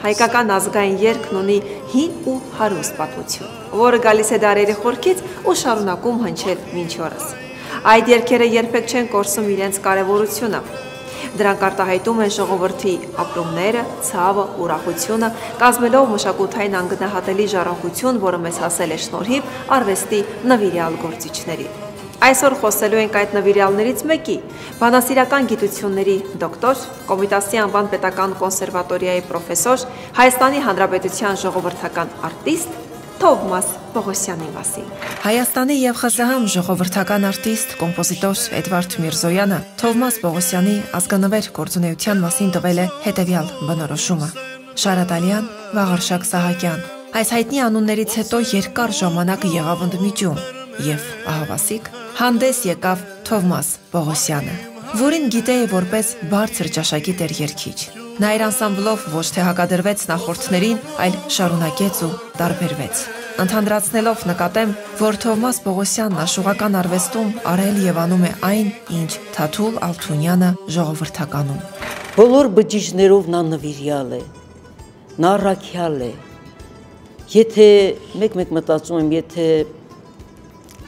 Հայկական ազգային երգն ունի հին ու հարուստ պատմություն, որը գալիս է դարերի խորքից ու շարունակում հնչել մինչ օրս։ Այդ երգերը երբեք չեն կորսում իրենց կարևորությունը։ Դրանք արտահայտում են ժողովրդի ապրումները, ցավը, ուրախությունը, կազմելով մշակութային անգնահատելի ժառանգություն, որը մեզ հասել է շնորհիվ արվեստի նվիրյալ գործիչների։ Այսօր խոսելու ենք այդ նվիրյալներից մեկի, բանասիրական գիտությունների դոկտոր, Կոմիտասի անվան պետական կոնսերվատորիայի պրոֆեսոր, Հայաստանի Հանրապետության ժողովրդական արտիստ Թովմաս Պողոսյանի մասին։ Հայաստանի և ԽՍՀՄ ժողովրդական արտիստ, կոմպոզիտոր Էդվարդ Միրզոյանը Թովմաս Պողոսյանի ազգանվեր գործունեության մասին տվել է հետևյալ բնորոշումը. Շարադալյան, Վաղարշակ Սահակյան։ Այս հայտնի անուններից հետո երկար ժամանակ եղավ ընդմիջում և ահավասիկ հանդես եկավ Թովմաս Պողոսյանը, որին գիտեի որպես բարձր ճաշակի տեր երգիչ։ Նա իր անսամբլով ոչ թե հակադրվեց նախորդներին, այլ շարունակեց ու տարբերվեց։ Ընդհանրացնելով նկատեմ, որ Թովմաս Պողոսյանն աշուղական արվեստում արել և անում է այն, ինչ Թաթուլ Ալթունյանը ժողովրդականում։ Բոլոր բջիջներով նա նվիրյալ է, նա առաքյալ է։ Եթե մեկ մտածում եմ, եթե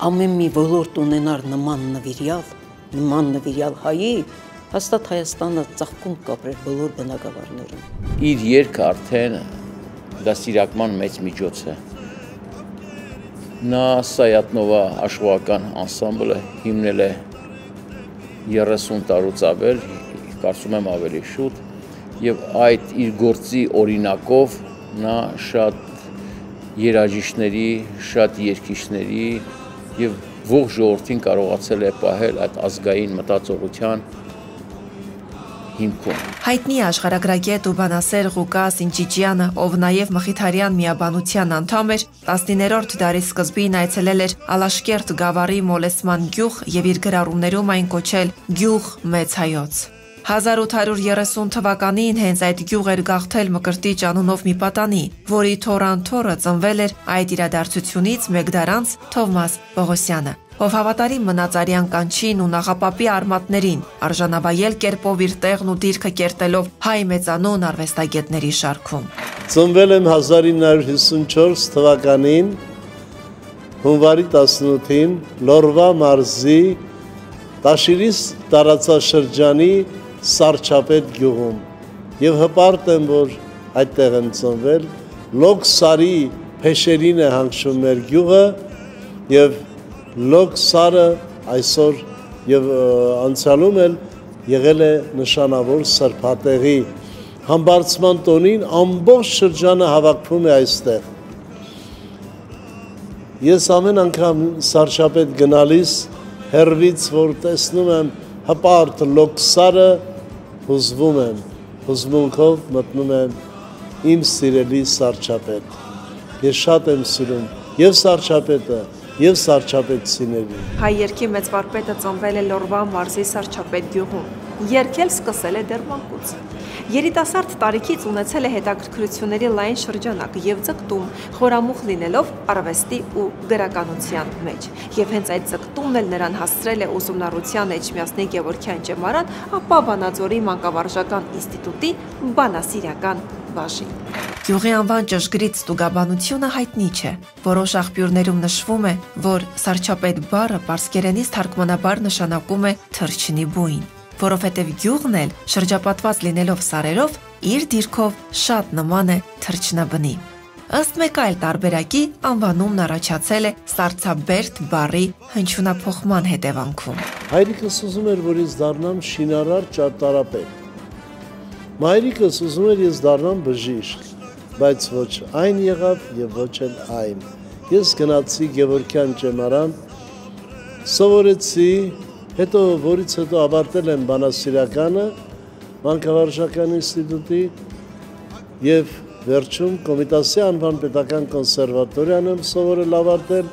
ամեն մի ոլորտ ունենար նման նվիրյալ հայի, հաստատ Հայաստանը ծաղկում կապրեր բոլոր բնակավարներում։ Իր երգը արդեն դաստիարակման մեծ միջոց է։ Նա Սայատնովա աշխուղական անսամբլը հիմնել է 30 տարուց ավել, կարծում եմ ավելի շուտ, և այդ իր գործի օրինակով նա շատ երաժիշտների, շատ երգիչների և ողջ ժողովրդին կարողացել է պահել այդ ազգային մտածողության հիմքում։ Հայտնի աշխարհագրագետ ու բանասեր Ղուկաս Ինջիջյանը, ով նաև Մխիթարյան միաբանության անդամ էր, 19-րդ դարի սկզբին այցելել էր Ալաշկերտ գավառի Մոլեսման գյուղ և իր գրառումներում այն կոչել գյուղ մեծ հայոց։ 1830 թվականին հենց այդ գյուղ էր գաղթել Մկրտիչ անունով մի պատանի, որի թոռանթոռը ծնվել էր այդ իրադարձությունից մեկ դար անց Թովմաս Պողոսյանը, ով հավատարիմ մնաց արյան կանչին ու նախապապի արմատներին, արժանավայել կերպով իր տեղն ու դիրքը կերտելով հայ մեծանուն արվեստագետների շարքում։ Ծնվել եմ 1954 թվականին հունվարի 18-ին Լորվա մարզի Տաշիրիս տարածաշրջանի Սարչապետ գյուղում և հպարտ եմ, որ այդտեղ եմ ծնվել, Լոկ Սարի փեշերին է հանգչում մեր գյուղը և Լոկ Սարը այսօր և անցյալում էլ եղել է նշանավոր սրբատեղի համբարձման տոնին ամբողջ շրջանը հավաքվում է այստեղ։ Ես ամեն անգամ Սարչապետ գնալիս հեռվից, որ տեսնում եմ հպարտ Լոկ Սարը, հուզվում եմ, հուզմունքով մտնում եմ իմ սիրելի Սարչապետ։ Ես շատ եմ սիրում և Սարչապետը, և Սարչապետցիներին։ Հայ երգի մեծ վարպետը ծնվել է Լորվա մարզի Սարչապետ գյուղում, երգել սկսել է դեռ մանկուց։ Երիտասարդ տարիքից ունեցել է հետաքրքրությունների լայն շրջանակ և ձգտում, խորամուխ լինելով արվեստի ու գրականության մեջ։ Եվ հենց այդ ձգտումն էլ նրան հասցրել է ուսումնառության Էջմիածնի Գևորգյան ճեմարան, ապա Վանաձորի մանկավարժական ինստիտուտի բանասիրական բաժին։ Գյուղի անվան ճշգրիտ ստուգաբանությունը հայտնի չէ։ Որոշ աղբյուրներում նշվում է, որ Սարչապետ բառը պարսկերենից թարգմանաբար նշանակում է թռչնի բույն, որովհետև գյուղն էլ շրջապատված լինելով սարերով, իր դիրքով շատ նման է թռչնաբնի։ Ըստ մեկ այլ տարբերակի անվանումն առաջացել է Սարցաբերդ բառի հնչյունափոխման հետևանքում։ Հայրիկս ուզում էր, որ ես դառնամ շինարար ճարտարապետ։ Մայրիկս ուզում էր ես դառնամ բժիշկ, բայց ոչ այն եղավ և ոչ էլ այն։ Ես գնացի Գևորգյան ճեմարան, սովորեցի, որից հետո ավարտել եմ բանասիրականը մանկավարժական ինստիտուտի և վերջում Կոմիտասի անվան պետական կոնսերվատորիան եմ սովորել ավարտել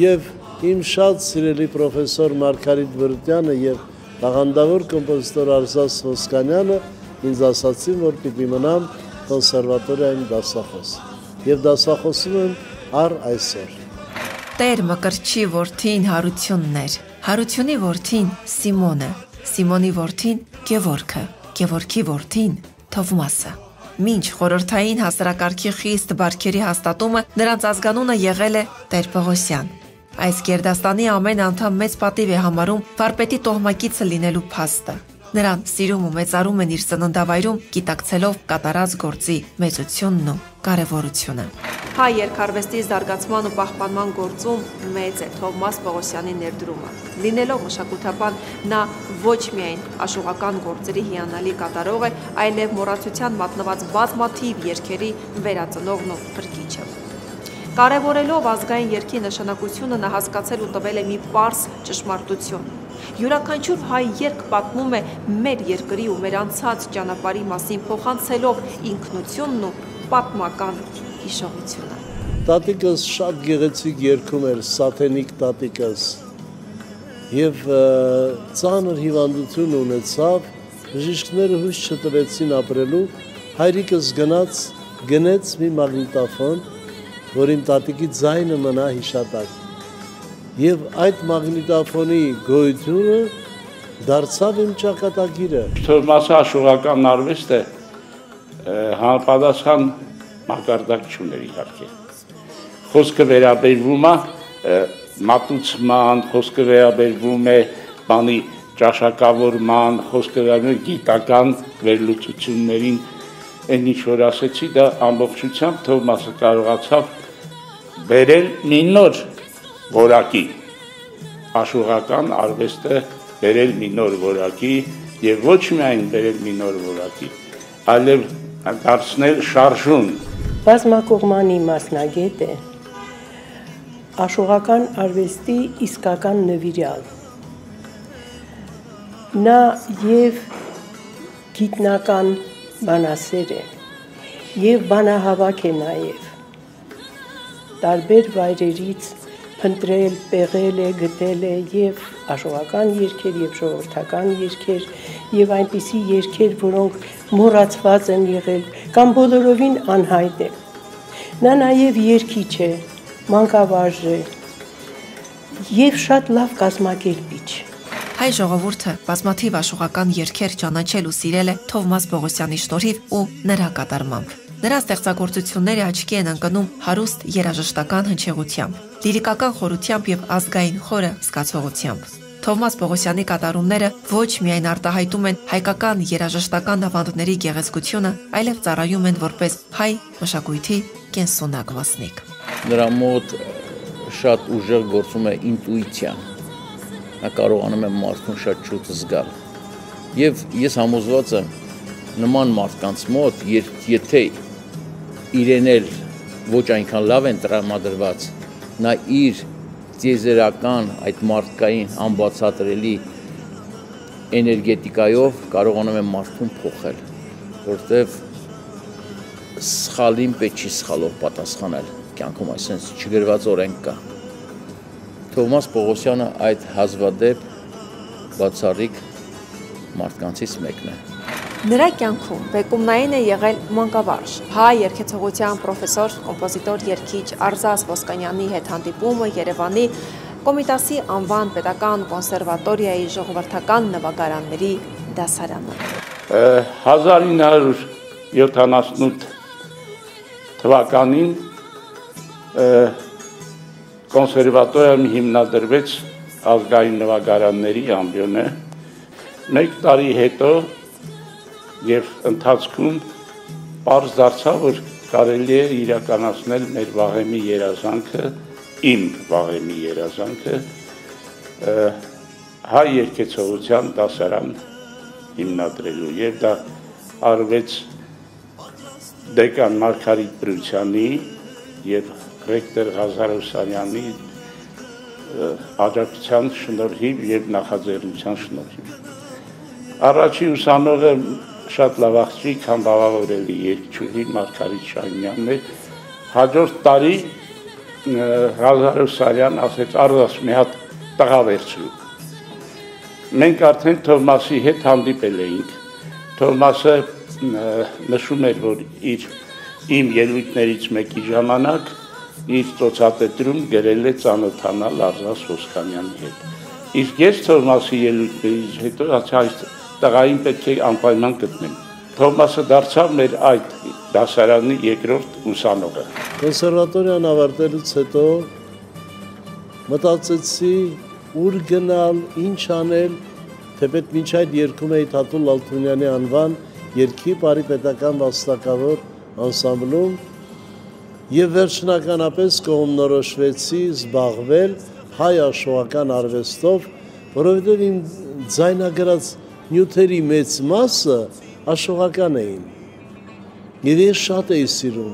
և իմ շատ սիրելի պրոֆեսոր Մարգարիտ Վրուտյանը և տաղանդավոր կոմպոզիտոր Արզաս Ոսկանյանը ինձ ասացին, որ պիտի մնամ կոնսերվատորիայում դասախոս և դասախոսում եմ առ այսօր։ Տեր Մկրտչի որդին Հարությունն էր, Հարությունի որդին Սիմոնը, Սիմոնի որդին Գևորգը, Գևորգի որդին Թովմասը։ մինչ խորհրդային հասարակարգի խիստ բարքերի հաստատումը նրանց ազգանունը եղել է Տեր Պողոսյան։ Այս գերդաստանի ամեն անդամ մեծ պատիվ է համարում վարպետի տոհմակիցը լինելու փաստը։ Նրան սիրում ու մեծարում են իր ծննդավայրում, գիտակցելով կատարած գործի մեծությունն ու կարևորությունը։ Հայ երգարվեստի զարգացման ու պահպանման գործում մեծ է Թովմաս Պողոսյանի ներդրումը։ Լինելով մշակութաբան, նա ոչ միայն աշուղական գործերի հիանալի կատարող է, այլև մոռացության մատնված բազմաթիվ երգերի վերածնողն ու փրկիչը։ Կարևորելով ազգային երգի նշանակությունը նա հասկացել ու տվել է մի պարզ ճշմարտություն։ Յուրաքանչյուր հայ երգ պատմում է մեր երկրի ու մեր անցած ճանապարհի մասին, փոխանցելով ինքնությունն ու պատմական հիշողությունը։ Տատիկս շատ գեղեցիկ երգում էր, Սաթենիկ տատիկս, եւ ծանր հիվանդություն ունեցավ, բժիշկները հույս չտվեցին ապրելու, հայրիկս գնեց մի մագնիտոֆոն, որ իմ տատիկի ձայնը մնա հիշատակ։ Եվ այդ մագնիտոֆոնի գոյությունը դարձավ իմ ճակատագիրը։ Թովմասը աշուղական արվեստը համապատասխան մակարդակ չուներ իհարկե։ Խոսքը վերաբերվում է մատուցման, խոսքը վերաբերվում է բանի ճաշակավորման, խոսքը վերաբերվում է գիտական վերլուծություններին, այն ինչ որ ասեցի, դա ամբողջությամբ Թովմասը կարողացավ բերել մի նոր որակի, աշուղական արվեստը բերել մի նոր որակի եւ ոչ միայն բերել մի նոր որակի, այլև դարձնել շարժուն։ Բազմակողմանի մասնագետ է, աշուղական արվեստի իսկական նվիրյալ։ Նա եւ գիտնական բանասեր է, եւ բանահավաք է նաեւ։ Տարբեր վայրերից փնտրել, պեղել է, գտել է եւ աշուղական երգեր եւ ժողովրդական երգեր եւ այնպիսի երգեր, որոնք մոռացված են եղել կամ բոլորովին անհայտ է։ Նա նաեւ երգիչ է, մանկավարժ է եւ շատ լավ կազմակերպիչ։ Հայ ժողովուրդը բազմաթիվ աշուղական երգեր ճանաչել ու սիրել է Թովմաս Պողոսյանի շնորհիվ ու նրա կատարմամբ։ Նրա ստեղծագործությունները աչքի են ընկնում հարուստ երաժշտական հնչեղությամբ, լիրիկական խորությամբ եւ ազգային խորը զգացողությամբ։ Թովմաս Պողոսյանի կատարումները ոչ միայն արտահայտում են հայկական երաժշտական ավանդների գեղեցկությունը, այլև ծառայում են որպես հայ մշակույթի կենսունակ մասնիկ։ Նրա մոտ շատ ուժեղ գործում է ինտուիցիան։ Նա կարողանում է մարդուն շատ շուտ զգալ։ Եվ ես համոզված եմ, նման մարդկանց մոտ, եթե իրեն էլ ոչ այնքան լավ են տրամադրված, նա իր տիեզերական այդ մարդկային անբացատրելի էներգետիկայով կարողանում է մարդուն փոխել, որտեվ սխալին պետք չի սխալով պատասխանել կյանքում, այսինքն չգրված օրենք կա։ Թովմաս Պողոսյանը այդ հազվադեպ բացառիկ մարդկանցից մեկն է։ Նրա կյանքում բեկումնային է եղել մանկավարժ, հայ երգեցողության պրոֆեսոր, կոմպոզիտոր, երգիչ Արզաս Ոսկանյանի հետ հանդիպումը Երևանի Կոմիտասի անվան պետական կոնսերվատորիայի ժողովրդական նվագարանների դասարանում։ 1978 թվականին կոնսերվատորիայում հիմնադրվեց ազգային նվագարանների ամբիոնը, մեկ տարի հետո եւ ընթացքում պարզ դարձավ, որ կարելի է իրականացնել մեր վաղեմի երազանքը, իմ վաղեմի երազանքը հայ երգեցողության դասարան հիմնադրելու եւ դա արվեց դեկան Մարգարիտ Բրուցյանի եւ ռեկտոր Ղազար Հուսանյանի աջակցության շնորհիվ եւ նախաձեռնության շնորհիվ։ Առաջի ուսանողը շատ լավ աղջիկ համբավավորելի երգչուհի Մարգարիտ Շահինյանն է։ Հաջորդ տարի Ղազար Հուսանյան ասեց Արզաս մի հատ տղա վերցրու։ Մենք արդեն Թովմասի հետ հանդիպել էինք։ Թովմասը նշում էր, որ իմ ելույթներից մեկի ժամանակ իր ծոցատետրում գրել է ծանոթանալ Արզաս Ոսկանյանի հետ։ Իսկ ես Թովմասի ելույթներից հետո այս տղային պետք է անպայման գտնեմ։ Թոմասը դարձավ մեր այդ դասարանի երկրորդ ուսանողը։ Կոնսերվատորիան ավարտելուց հետո մտածեցի ուր գնալ, ինչ անել, թեպետ մինչ այդ երգում էի Թաթուլ Ալթունյանի անվան երգի բարի պետական վաստակավոր անսամբլում եւ վերջնականապես կողմնորոշվեցի զբաղվել հայ աշխուհական արվեստով, որովհետեւ իմ ձայնագրած նյութերի մեծ մասը աշխուհական էին։ Եվ ես շատ էի սիրում։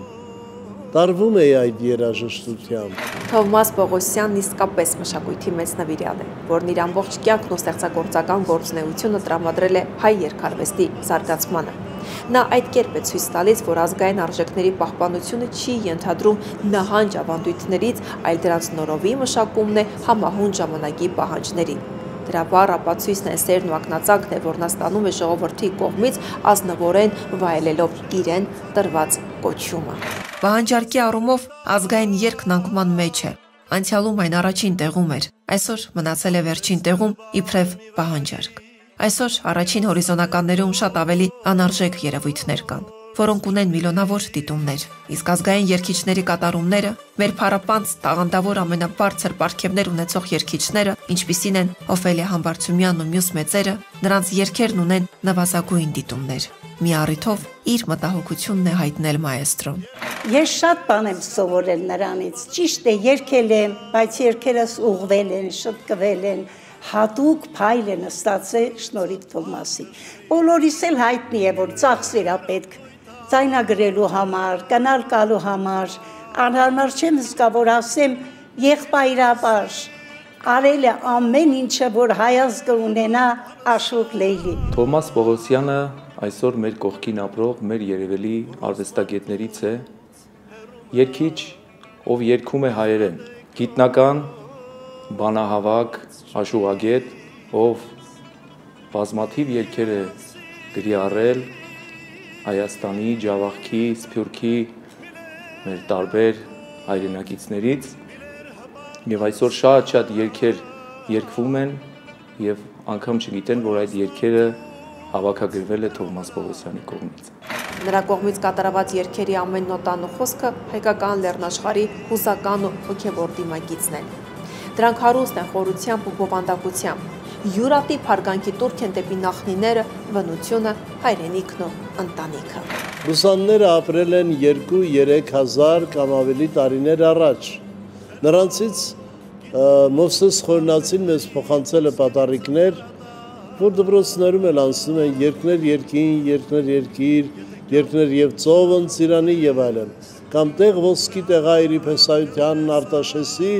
Տարվում էի այդ երաժշտությամբ։ Թովմաս Պողոսյանն իսկապես մշակույթի մեծ նվիրյալ է, որն իր ամբողջ կյանքն ու ստեղծագործական գործունեությունը տրամադրել է հայ երգարվեստի զարգացմանը։ Նա այդ կերպ է ցույց տալիս, որ ազգային արժեքների պահպանությունը չի ենթադրում նահանջ ավանդույթներից, այլ դրանց նորովի մշակումն է համահունչ ժամանակի պահանջներին։ Դրա վառ ապացույցն է սերն ու ակնածանքն է, որ նա ստանում է ժողովրդի կողմից ազնվորեն վայելելով իրեն տրված կոչումը։ Պահանջարկի առումով ազգային երգն անկման մեջ է։ Անցյալում այն առաջին տեղում էր, այսօր մնացել է վերջին տեղում իբրև պահանջարկ։ Այսօր առաջին հորիզոնականներում շատ ավելի անարժեք երևույթներ կան, որոնք ունեն միլիոնավոր դիտումներ, իսկ ազգային երգիչների կատարումները, մեր փառապանծ տաղանդավոր ամենաբարձր պարգևներ ունեցող երգիչները, ինչպիսին են Օֆելիա Համբարձումյանն ու մյուս մեծերը, նրանց երգերն ունեն նվազագույն դիտումներ։ Մի առիթով իր մտահոգությունն է հայտնել մայեստրոն։ Ես շատ բան եմ սովորել նրանից, ճիշտ է, երգել եմ, բայց երգերս ուղղվել են, շտկվել են, հատուկ փայլ են ստացել շնորհիվ Թովմասի։ Բոլորիս էլ հայտնի է, որ ծախսեր է պետք ձայնագրելու համար, կանալ կալու համար, անհարմար չեմ զգա, որ ասեմ եղբայրաբար, արել է ամեն ինչը, որ հայազգը ունենա Աշոկ Լեյլի։ Թովմաս Պողոսյանը այսօր մեր կողքին ապրող մեր երևելի արվեստագետներից է, երգիչ, ով երգում է հայերեն, գիտնական, բանահավաք, աշուղագետ, ով բազմաթիվ երգեր է գրի առել Հայաստանի, Ջավախքի, Սփյուռքի, մեր տարբեր հայրենակիցներից եւ այսօր շատ երգեր երգվում են եւ անգամ չգիտեն, որ այդ երգերը հավաքագրվել է Թովմաս Պողոսյանի կողմից։ Նրա կողմից կատարված երգերի ամեն նոտան ու խոսքը հայկական լեռնաշխարհի հուսական ու հոգևոր դիմագիծն են։ Դրանք հարուստ են խորությամբ ու բովանդակությամբ, յուրատիպ հարգանքի տուրք են դեպի նախնիները, վնությունը, հայրենիքն ու ընտանիքը։ Ուսանները ապրել են 2-3 հազար կամ ավելի տարիներ առաջ։ Նրանցից Մովսես Խորնացին մեզ փոխանցել է պատառիկներ, որ դպրոցներում էլ անցնում են երկներ երկին, երկներ երկիր, երկներ եւ ծովն ծիրանի եւ այլն։ Կամ տեղ ոսկի տեղայրի Փեսայությանն Արտաշեսի,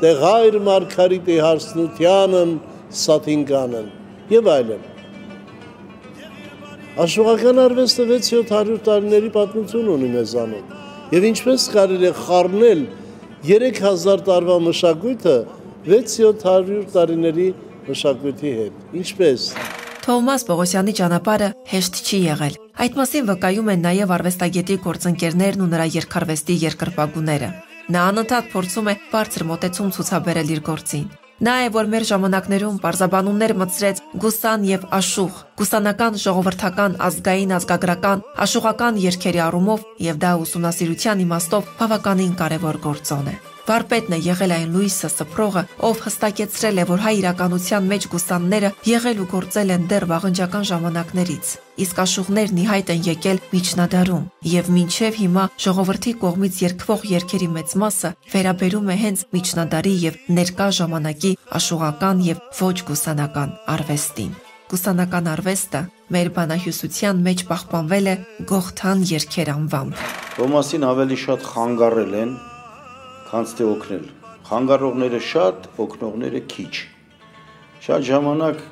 տեղայր Մարգարիտի Հարսնությանն Սաթինկանն եւ այլն։ Աշխուհական արվեստը 600-700 տարիների պատմություն ունի մեզանում։ Եվ ինչպես կարելի է խառնել 3000 տարվա մշակույթը 600-700 տարիների մշակույթի հետ։ Ինչպես։ Թովմաս Պողոսյանի ճանապարհը հեշտ չի եղել։ Այդ մասին վկայում են նաև արվեստագետի գործընկերներն ու նրա երգարվեստի երկրպագուները։ Նա անընդհատ փորձում է բարձր մոտեցում ցուցաբերել իր գործին։ Նա է, որ մեր ժամանակներում պարզաբանումներ մտցրեց գուսան եւ աշուղ, գուսանական, ժողովրդական, ազգային, ազգագրական, աշուղական երգերի առումով եւ դա ուսումնասիրության իմաստով բավականին կարեւոր գործոն է։ Վարպետն է եղել այն լույսը սփռողը, ով հստակեցրել է, որ հայ իրականության մեջ գուսանները եղել ու գործել են դեռ վաղնջական ժամանակներից, իսկ աշուղներն ի հայտ են եկել միջնադարում, եւ մինչեւ հիմա ժողովրդի կողմից երգվող երգերի մեծ մասը վերաբերում է հենց միջնադարի եւ ներկա ժամանակի աշուղական եւ ոչ գուսանական արվեստին։ Գուսանական արվեստը մեր բանահյուսության մեջ պահպանվել է Գողթան երգեր անվամբ։ Թովմասին ավելի շատ խանգարել են, քան թե օգնել։ Խանգարողները շատ, օգնողները քիչ։ Շատ ժամանակ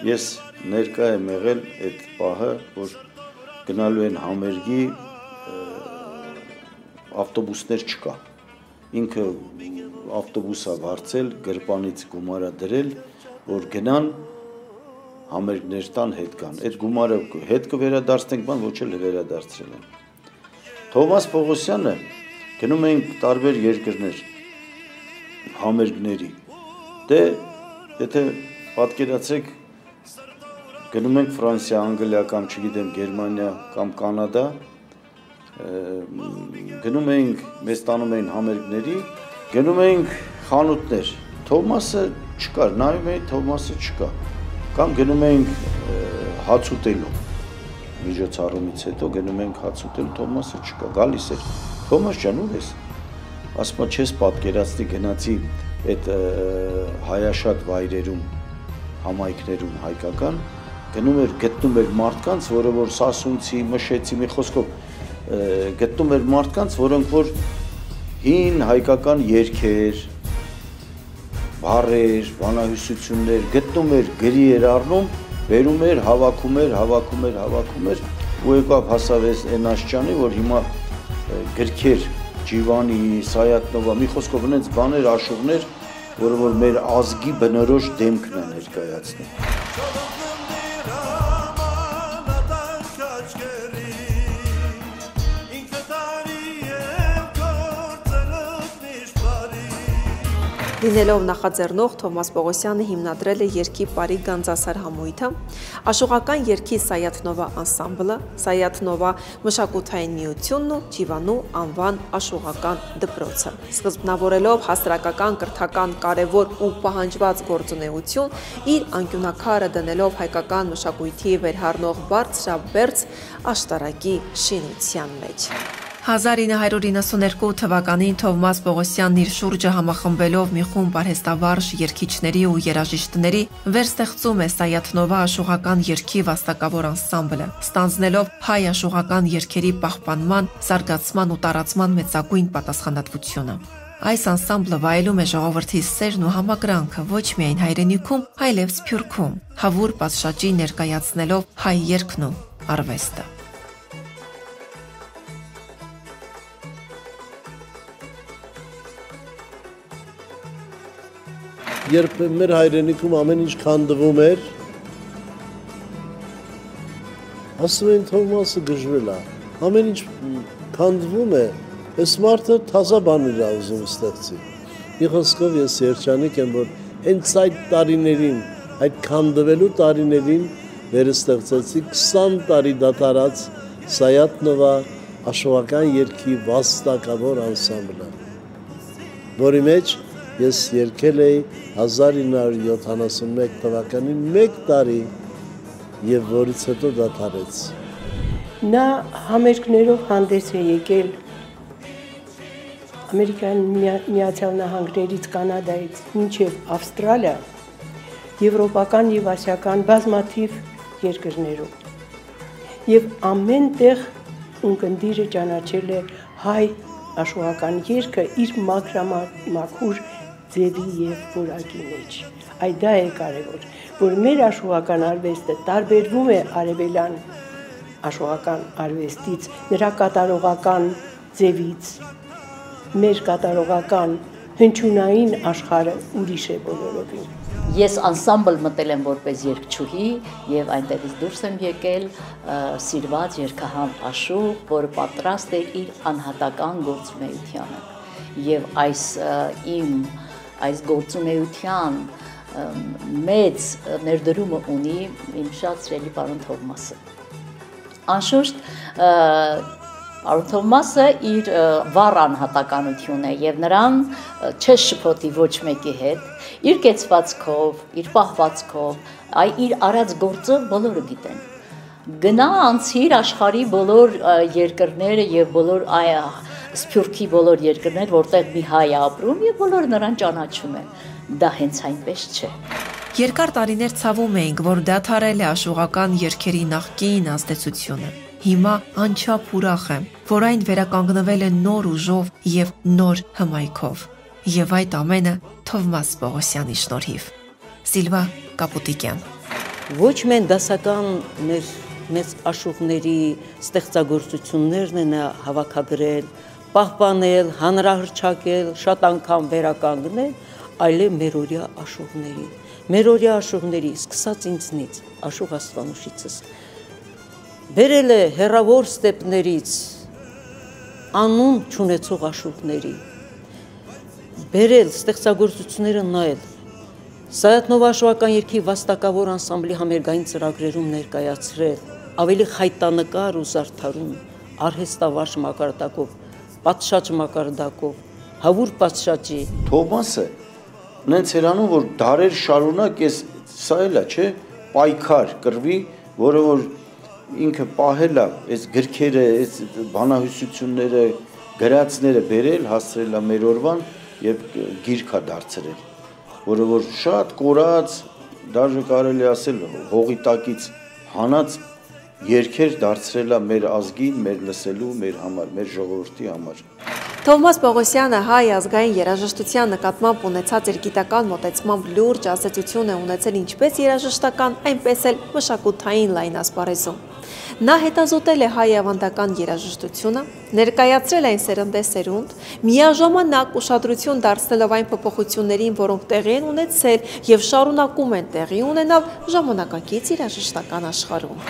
ես ներկա եմ եղել այդ պահը, որ գնալու են համերգի, ավտոբուսներ չկա։ Ինքը ավտոբուսա վարձել, գրպանից գումարա դրել, որ գնան համերգներ տան հետ կան։ Այդ գումարը հետ կվերադարձնենք, բան ոչ էլ վերադարձրել են։ Թովմաս Պողոսյանը գնում էինք տարբեր երկրներ համերգների։ Դե եթե պատկերացրեք գնում ենք Ֆրանսիա, Անգլիա կամ չգիտեմ Գերմանիա կամ Կանադա, գնում ենք, մեզ տանում էին համերգների, գնում ենք խանութներ, Թովմասը չկար, նայում էի Թովմասը չկա, կամ գնում ենք հաց ուտելու, միջոցառումից հետո գնում ենք հաց ուտելու, Թովմասը չկա, գալիս էր, Թովմաս ջան, ուր ես, ասում չես պատկերացնի գնացի այդ հայաշատ վայրերում, համայնքներում հայկական, գնում էր գտնում էր մարդկանց, որը որ սասունցի, մշեցի, մի խոսքով գտնում էր մարդկանց, որոնք որ հին հայկական երգեր, բառեր, բանահյուսություններ գտնում էր, գրի էր առնում, բերում էր, հավաքում էր, ու եկավ հասավ այն աշճանի, որ հիմա գրքեր, Ջիվանի, Սայատնովա, մի խոսքով ունենց բաներ, աշուղներ, որը որ մեր ազգի բնորոշ դեմքն է ներկայացնում։ Լինելով նախաձեռնող Թովմաս Պողոսյանը հիմնադրել է երգի Պարի Գանձասար համույթը, աշխուղական երգի Սայաթնովա անսամբլը, Սայաթնովա մշակութային միությունն ու Ջիվանու անվան աշխուղական դպրոցը։ Սկզբնավորելով հասարակական կրթական կարևոր ու պահանջված գործունեություն, իր անկյունակարը դնելով հայկական մշակույթի վերհառնող բարձրաբերձ աշտարակի շինության մեջ։ 1992 թվականին Թովմաս Պողոսյանն իր շուրջը համախմբելով մի խումբ արհեստավարժ երգիչների ու երաժիշտների վերստեղծում է Սայաթնովա աշխուղական երգի վաստակավոր անսամբլը, ստանձնելով հայ աշխուղական երգերի պահպանման, զարգացման ու տարածման մեծագույն պատասխանատվությունը։ Այս անսամբլը վայելում է ժողովրդի սերն ու համակրանքը ոչ միայն հայրենիքում, այլև Սփյուռքում, հավուր պատշաճի ներկայացնելով հայ երգն ու արվեստը։ Երբ մեր հայրենիքում ամեն ինչ քանդվում էր, ասում են Թովմասը գժվել է, ամեն ինչ քանդվում է, այս մարդը թազա բան իր ուզում ստեղծի։ Մի խոսքով ես երջանիկ եմ, որ հենց այդ տարիներին, այդ քանդվելու տարիներին վերստեղծեցի 20 տարի դատարած Սայաթնովա աշխուղական երգի վաստակավոր անսամբլը, որի մեջ ես երգել էի 1971 թվականին մեկ տարի և որից հետո դադարեց։ Նա համերգներով հանդես է եկել Ամերիկյան Միացյալ Նահանգներից, Կանադայից մինչև Ավստրալիա, եվրոպական և ասիական բազմաթիվ երկրներում։ Եվ ամեն տեղ ունկնդիրը ճանաչել է հայ աշխուղական երգը իր մաքրամաքուր ձևի և որակի մեջ։ Այդ դա է կարևոր, որ մեր աշխուղական արվեստը տարբերվում է արևելյան աշխուղական արվեստից, նրա կատարողական ձևից, մեր կատարողական հնչյունային աշխարհը ուրիշ է բոլորովին։ Ես անսամբլ մտել եմ որպես երգչուհի եւ այնտեղից դուրս եմ եկել սիրված երգահան Աշուղ, որը պատրաստ էր իր անհատական գործունեությանը։ Եվ այս գործունեության մեծ ներդրումը ունի իմ շատ սիրելի պարոն Թովմասը։ Անշուշտ Պարոն Թովմասը իր վառ անհատականություն է եւ նրան չես շփոթի ոչ մեկի հետ, իր կեցվածքով, իր պահվածքով, իր արած գործը բոլորը գիտեն։ Գնա անցիր աշխարհի բոլոր երկրները եւ բոլոր Սփյուռքի բոլոր երկրներ, որտեղ մի հայ է ապրում եւ բոլորը նրան ճանաչում են։ Դա հենց այնպես չէ։ Երկար տարիներ ցավում էինք, որ դադարել է աշխուղական երգերի նախկին ազդեցությունը։ Հիմա անչափ ուրախ եմ, որ այն վերականգնվել է նոր ուժով եւ նոր հմայքով։ Եվ այդ ամենը Թովմաս Պողոսյանի շնորհիվ։ Սիլվա Կապուտիկյան։ Ոչ միայն դասական մեր մեծ աշխուղների ստեղծագործություններն են հավաքագրել, պահպանել, հանրահռչակել, շատ անգամ վերականգնել, այլև մերօրյա աշխուղների։ Մերօրյա աշխուղների, սկսած ինձնից, Աշուղ Աստվանուշիցս, բերել է հեռավոր ստեպներից, անուն չունեցող աշխուղների, բերել ստեղծագործությունները նայել, Սայաթնովա աշխուհական երգի վաստակավոր անսամբլի համերգային ծրագրերում ներկայացրել ավելի խայտանկար ու զարդարուն, արհեստավարժ մակարդակով, պատշաճ մակարդակով, հավուր պատշաճի։ Թովմասը նենց երանում, որ դարեր շարունակ սա էլա, չէ, պայքար կրվի, որը որ ինքը պահել է, այս գրքերը, այս բանահյուսությունները, գրածները բերել, հասցրել է մեր օրվան եւ գիրք է դարձրել, որը որ շատ կորած, դաժե կարելի ասել հողի տակից հանած երգեր դարձրել է մեր ազգին, մեր լսելու, մեր համար, մեր ժողովրդի համար։ Թովմաս Պողոսյանը հայ ազգային երաժշտության նկատմամբ ունեցած իր գիտական մոտեցմամբ լուրջ ազդեցություն է ունեցել ինչպես երաժշտական, այնպես էլ մշակութային լայն ասպարեզում։ Նա հետազոտել է հայ ավանդական երաժշտությունը, ներկայացրել այն սերնդեսերունդ, միաժամանակ ուշադրություն դարձնելով այն փոփոխություններին, որոնք տեղի են ունեցել եւ շարունակում են տեղի ունենալ ժամանակակից երաժշտական աշխարհում։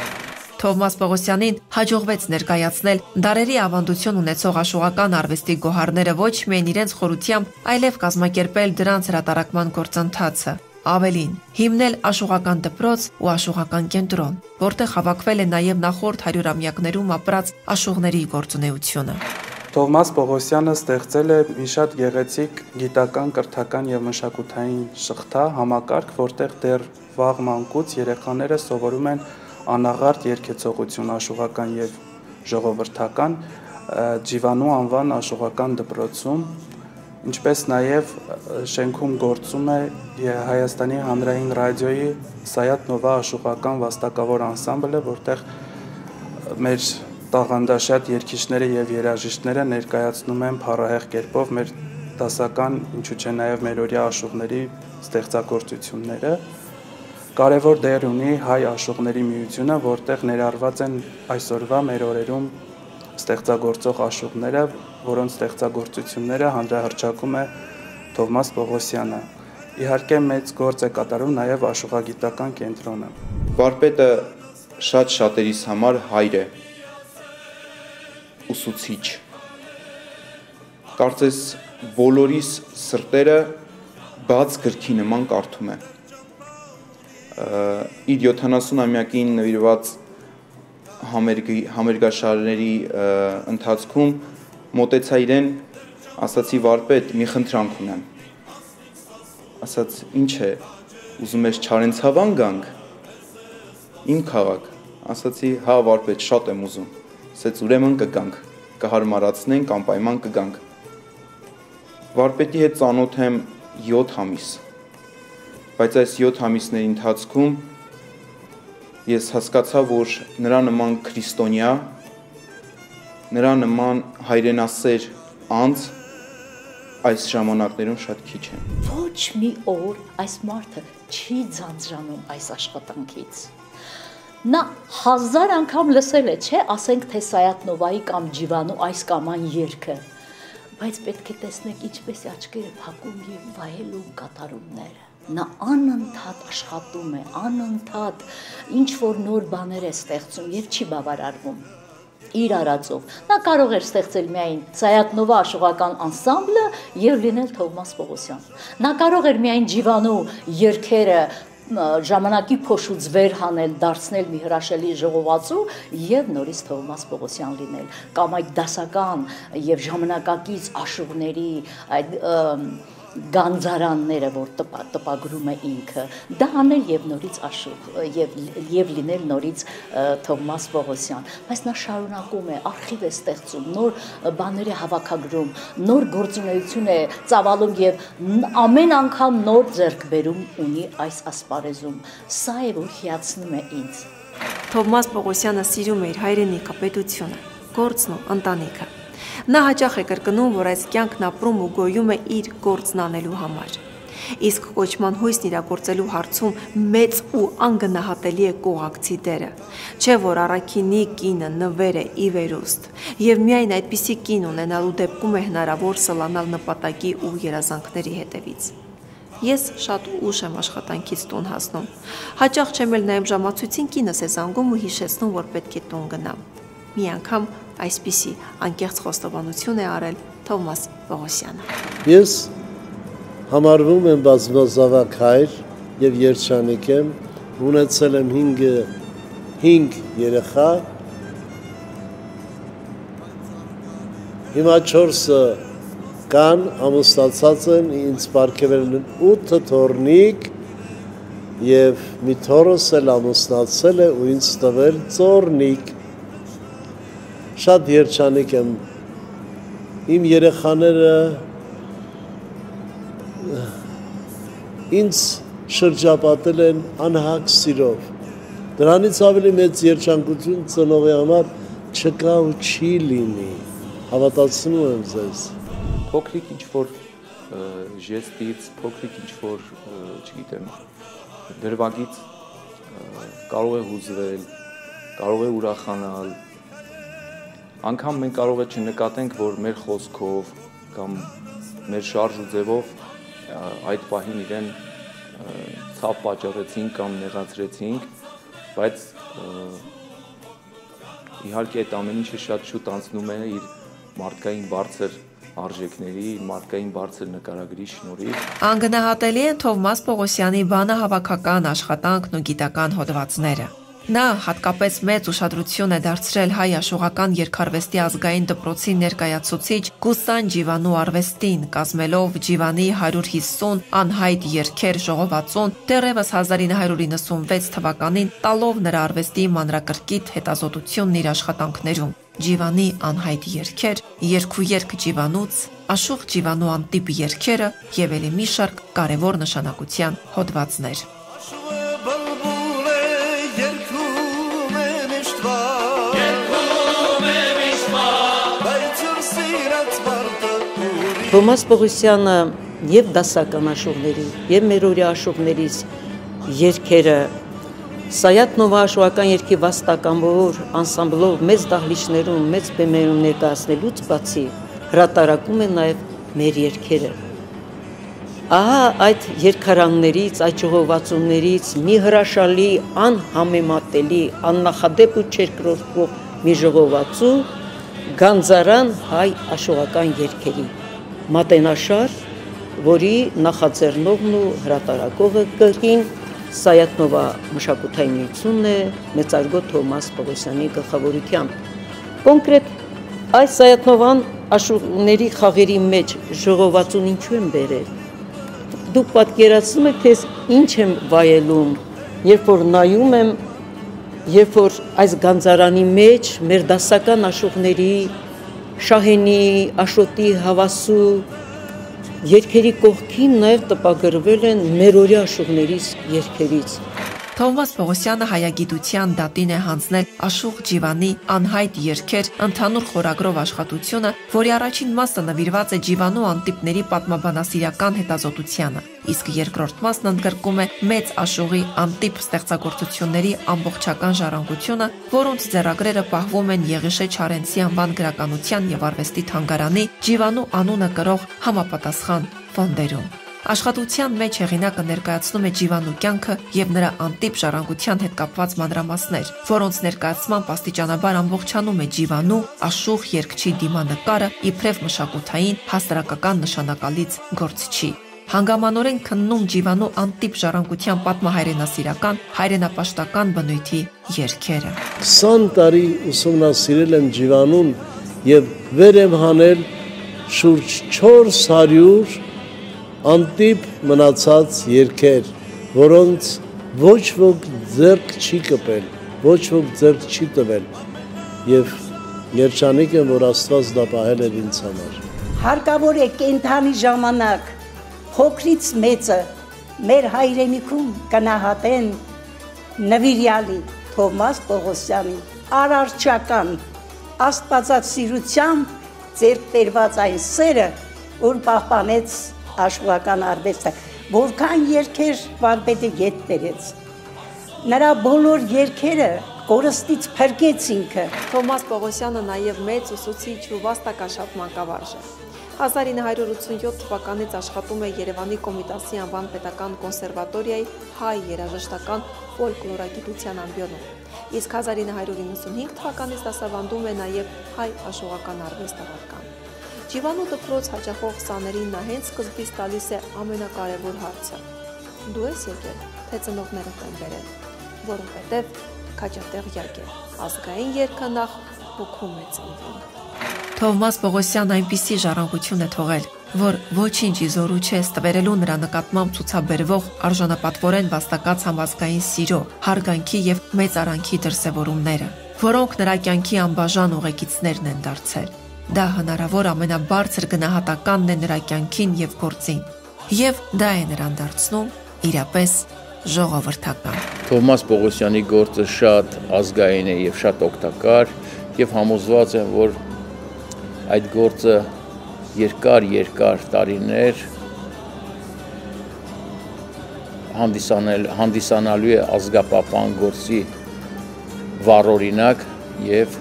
Թովմաս Պողոսյանին հաջողվեց ներկայացնել դարերի ավանդություն ունեցող աշխուհական արվեստի գոհարները ոչ միայն իրենց խորությամբ, այլև կազմակերպել դրանց հրատարակման գործընթացը։ Ավելին, հիմնել աշխուհական դպրոց ու աշխուհական կենտրոն, որտեղ հավաքվել է նաև նախորդ 100-ամյակներում ապրած աշխուհների գործունեությունը։ Թովմաս Պողոսյանը ստեղծել է մի շատ գեղեցիկ գիտական, կրթական եւ մշակութային շղթա համակարգ, որտեղ դեռ վաղ մանկուց երեխաները սովորում են անաղարտ երգեցողություն աշխուհական եւ ժողովրդական Ջիվանու անվան աշխուհական դպրոցում, ինչպես նաեւ շենքում գործում է Հայաստանի հանրային ռադիոյի Սայաթնովա աշխուհական վաստակավոր անսամբլը, որտեղ մեր տաղանդաշատ երգիչները եւ երաժիշտները ներկայացնում են փառահեղ կերպով մեր դասական, ինչու՞ չէ նաեւ մերօրյա աշխուհների ստեղծագործությունները։ Կարևոր դեր ունի հայ աշխուհների միությունը, որտեղ ներառված են այսօրվա մեր օրերում ստեղծագործող աշխուհները, որոնց ստեղծագործությունները հանրահռչակում է Թովմաս Պողոսյանը։ Իհարկե մեծ գործ է կատարում նաև աշխուհագիտական կենտրոնը։ Վարպետը շատերիս համար հայր է, ուսուցիչ։ Կարծես բոլորիս սրտերը բաց գրքի նման կարդում է։ Իր 70-ամյակին նվիրված համերգաշարերի ընթացքում մոտեցա իրեն, ասացի վարպետ, մի խնդրանք ունեմ։ Ասաց, ինչ է, ուզում ես Չարենցավան գանք, իմ քաղաք։ Ասացի, հա վարպետ, շատ եմ ուզում։ Ասաց, ուրեմն կգանք, կհարմարացնենք, անպայման կգանք։ Վարպետի հետ ծանոթ եմ 7 ամիս։ Բայց այս 7 ամիսների ընթացքում ես հասկացա, որ նրա նման քրիստոնյա, նրա նման հայրենասեր անձ այս ժամանակներում շատ քիչ են։ Ոչ մի օր այս մարդը չի ձանձրանում այս աշխատանքից։ Նա 1000 անգամ լսել է, չէ, ասենք թե Սայաթնովայի կամ Ջիվանու այս կամ այն երգը, բայց պետք է տեսնեք ինչպես աչքերը փակում եւ վայելում կատարումները։ Նա անընդհատ աշխատում է, անընդհատ ինչ որ նոր բաներ է ստեղծում եւ չի բավարարվում իր արածով։ Նա կարող էր ստեղծել միայն Սայաթնովա աշխուհական անսամբլը եւ լինել Թովմաս Պողոսյան։ Նա կարող էր միայն Ջիվանու երգերը ժամանակի փոշուց վեր հանել, դարձնել մի հրաշալի ժողովածու եւ նորից Թովմաս Պողոսյան լինել, կամ այդ դասական եւ ժամանակակից աշխուհների այդ գանձարանները, որ տպագրում է ինքը, դա անել եւ նորից աշխուհ եւ լինել նորից Թովմաս Պողոսյան, բայց նա շարունակում է, արխիվ է ստեղծում, նոր բաներ է հավաքագրում, նոր գործունեություն է ծավալում եւ ամեն անգամ նոր ձեռքբերում ունի այս ասպարեզում։ Սա է, որ հիացնում է ինձ։ Թովմաս Պողոսյանը սիրում է իր հայրենիքը, պետությունը, գործն ու ընտանիքը։ Նա հաճախ է կրկնում, որ այս կյանքն ապրում ու գոյում է իր գործն անելու համար։ Իսկ կոչման հույսն իրագործելու հարցում մեծ ու անգնահատելի է կողակցի դերը, չէ որ առաքինի կինը նվեր է ի վերուստ, եւ միայն այդպիսի կին ունենալու դեպքում է հնարավոր սլանալ նպատակի ու երազանքների հետևից։ Ես շատ ուշ եմ աշխատանքից տուն հասնում։ Հաճախ չեմ էլ նայում ժամացույցին, կինս է զանգում ու հիշեցնում, որ պետք է տուն գնամ։ Մի անգամ այսպիսի անկեղծ խոստովանություն է արել Թովմաս Պողոսյանը։ Ես համարվում եմ բազմազավակ հայր, եւ երջանիկ եմ, ունեցել եմ 5 երեխա, հիմա 4-ը կան, ամուսնացած են, ինձ պարգևել են 8 թոռնիկ եւ մի թոռս էլ ամուսնացել է ու ինձ տվել ծոռնիկ։ Շատ երջանիկ եմ, իմ երեխաները ինձ շրջապատել են անհակ սիրով, դրանից ավելի մեծ երջանկություն ծնողի համար չկա ու չի լինի, հավատացնում եմ ձեզ։ Փոքրիկ ինչ-որ ժեստից, փոքրիկ ինչ-որ, չգիտեմ, դրվագից կարող է հուզվել, կարող է ուրախանալ, անգամ մենք կարող է չնկատենք, որ մեր խոսքով կամ մեր շարժ ու ձևով այդ պահին իրեն ցավ պատճառեցինք կամ նեղացրեցինք, բայց իհարկե այդ ամեն ինչը շատ շուտ անցնում է իր մարդկային բարձր արժեքների, մարդկային բարձր նկարագրի շնորհիվ։ Անգնահատելի են Թովմաս Պողոսյանի բանահավաքական աշխատանքն ու գիտական հոդվածները։ Նա հատկապես մեծ ուշադրություն է դարձրել հայ աշուղական երգարվեստի ազգային դպրոցի ներկայացուցիչ Գուսան Ջիվանու արվեստին, կազմելով Ջիվանի 150 անհայտ երգեր ժողովածուն, դեռևս 1996 թվականին տալով նրա արվեստի մանրակրկիտ հետազոտությունն իր աշխատանքներում։ Ջիվանի անհայտ երգեր, երգ Ջիվանուց, Աշուղ Ջիվանու անտիպ երգերը եւ ելի մի շարք կարևոր նշանակության հոդվածներ։ Թովմաս Պողոսյանը եւ դասական աշուղների, եւ մերօրյա աշուղներից երգերը Սայաթ-Նովա աշուղական երգի վաստակավոր անսամբլով մեծ դահլիճներում, մեծ բեմերում ներկայացնելուց բացի հրատարակում են նաեւ մեր երգերը։ Ահա այդ երգարաններից, այդ ժողովածուներից մի հրաշալի, անհամեմատելի, աննախադեպ ու չերկրորտվող մի ժողովածու Գանձարան հայ աշուղական երգերի մատենաշար, որի նախաձեռնողն ու հրատարակողը կրկին Սայաթ-Նովա մշակութային միությունն է մեծարգո Թովմաս Պողոսյանի գլխավորությամբ։ Կոնկրետ այս Սայաթ-Նովան աշուղների խաղերի մեջ ժողովածուն ինչու են բերել։ Դուք պատկերացնում եք, թե ինչ եմ վայելում, երբ որ նայում եմ, երբ որ այս Գանձարանի մեջ մեր դասական աշուղների Շահենի, Աշոտի, Հավասու երգերի կողքին նաև տպագրվել են մերօրյա աշուղներից երգերից։ Թովմաս Պողոսյանը հայագիտության դատին է հանձնել Աշուղ Ջիվանի անհայտ երգեր ընդհանուր խորագրով աշխատությունը, որի առաջին մասը նվիրված է Ջիվանու անտիպների պատմաբանասիրական հետազոտությանը, իսկ երկրորդ մասն ընդգրկում է մեծ աշուղի անտիպ ստեղծագործությունների ամբողջական ժառանգությունը, որոնց ձեռագրերը պահվում են Եղիշե Չարենցի անվան գրականության եւ արվեստի թանգարանի Ջիվանու անունը կրող համապատասխան ֆոնդերում։ Աշխատության մեջ հեղինակը ներկայացնում է Ջիվանու կյանքը եւ նրա անտիպ ժառանգության հետ կապված մանրամասներ, որոնց ներկայացման աստիճանաբար ամբողջանում է Ջիվանու աշուղ երգչի դիմանկարը իբրև մշակութային հասարակական նշանակալից գործչի։ Հանգամանորեն քննում Ջիվանու անտիպ ժառանգության պատմահայրենասիրական, հայրենապաշտական բնույթի երգերը։ 20 տարի ուսումնասիրել եմ Ջիվանուն եւ վեր եմ հանել շուրջ 400 անտիպ մնացած երգեր, որոնց ոչ ոք ձեռք չի կպել, ոչ ոք ձեռք չի տվել եւ երջանիկ եմ, որ Աստված դա պահել էր ինձ համար։ Հարկավոր է կենթանի ժամանակ փոքրից մեծը մեր հայրենիքում կնահատեն նվիրյալի Թովմաս Պողոսյանի արարչական աստվածասիրությամբ ձեռք բերված այն սերը, որ պահպանեց աշուղական արվեստը, որքան երգեր վարպետը ետ բերեց։ Նրա բոլոր երգերը կորստից փրկեց ինքը։ Թովմաս Պողոսյանը նաև մեծ ուսուցիչ ու վաստակաշատ մանկավարժ է։ 1987 թվականից աշխատում է Երևանի Կոմիտասի անվան պետական կոնսերվատորիայի հայ երաժշտական ֆոլկլորագիտության ամբիոնում, իսկ 1995 թվականից դասավանդում է նաև հայ աշուղական արվեստավարական։ Ջիվանու դպրոց հաճախող սաներին նա հենց սկզբից տալիս է ամենակարևոր հարցը՝ Դու ես եկել, թե ծնողներդ են բերել, որովհետև քաջատեղ յակ է, ազգային երգը նախ հոգում է ծնվում։ Թովմաս Պողոսյանն այնպիսի ժառանգություն է թողել, որ ոչինչ իզորու չէ ստվերելու նրա նկատմամբ ցուցաբերվող արժանապատվորեն վաստակած համազգային սիրո, հարգանքի եւ մեծարանքի դրսեւորումները, որոնք նրա կյանքի անբաժան ուղեկիցներն են դարձել։ Դա հնարավոր ամենաբարձր գնահատականն է նրա կյանքին եւ գործին, եւ դա է նրան դարձնում իրապես ժողովրդական։ Թովմաս Պողոսյանի գործը շատ ազգային է եւ շատ օգտակար եւ համոզված եմ, որ այդ գործը երկար տարիներ հանդիսանալու է ազգապահպան գործի վառօրինակ եւ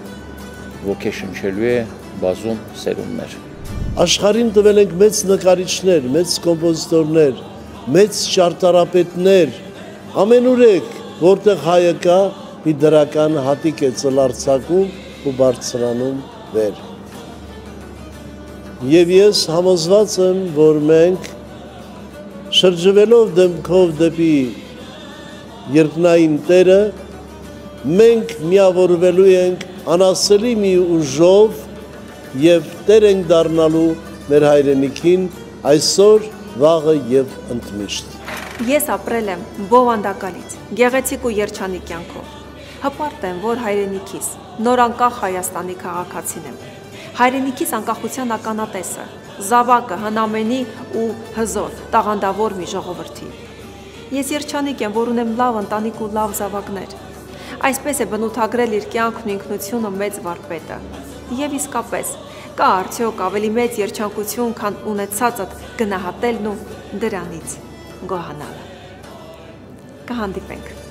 ոգեշնչելու է բազում սերունդներ։ Աշխարհին տվել ենք մեծ նկարիչներ, մեծ կոմպոզիտորներ, մեծ ճարտարապետներ, ամենուրեք, որտեղ հայը կա, մի դրական հատիկ է ծլարձակում ու բարձրանում վեր։ Եվ ես համոզված եմ, որ մենք շրջվելով դեմքով դեպի երկնային Տերը, մենք միավորվելու ենք անասելի մի ուժով եւ Տեր ենք դառնալու մեր հայրենիքին այսօր, վաղը եւ ընդմիշտ։ Ես ապրել եմ բովանդակալից, գեղեցիկ ու երջանիկ կյանքով։ Հպարտ եմ, որ հայրենիքիս, նոր անկախ Հայաստանի քաղաքացին եմ։ Հայրենիքիս անկախության ականատեսը, զավակը, հնամենի ու հզոր, տաղանդավոր մի ժողովրդի։ Ես երջանիկ եմ, որ ունեմ լավ ընտանիք ու լավ զավակներ։ Այսպես է բնութագրել իր կյանքն ու ինքնությունը մեծ վարպետը։ Եվ իսկապես, կա արդյոք ավելի մեծ երջանկություն, քան ունեցածդ գնահատելն ու դրանից գոհանալը։ Կհանդիպենք։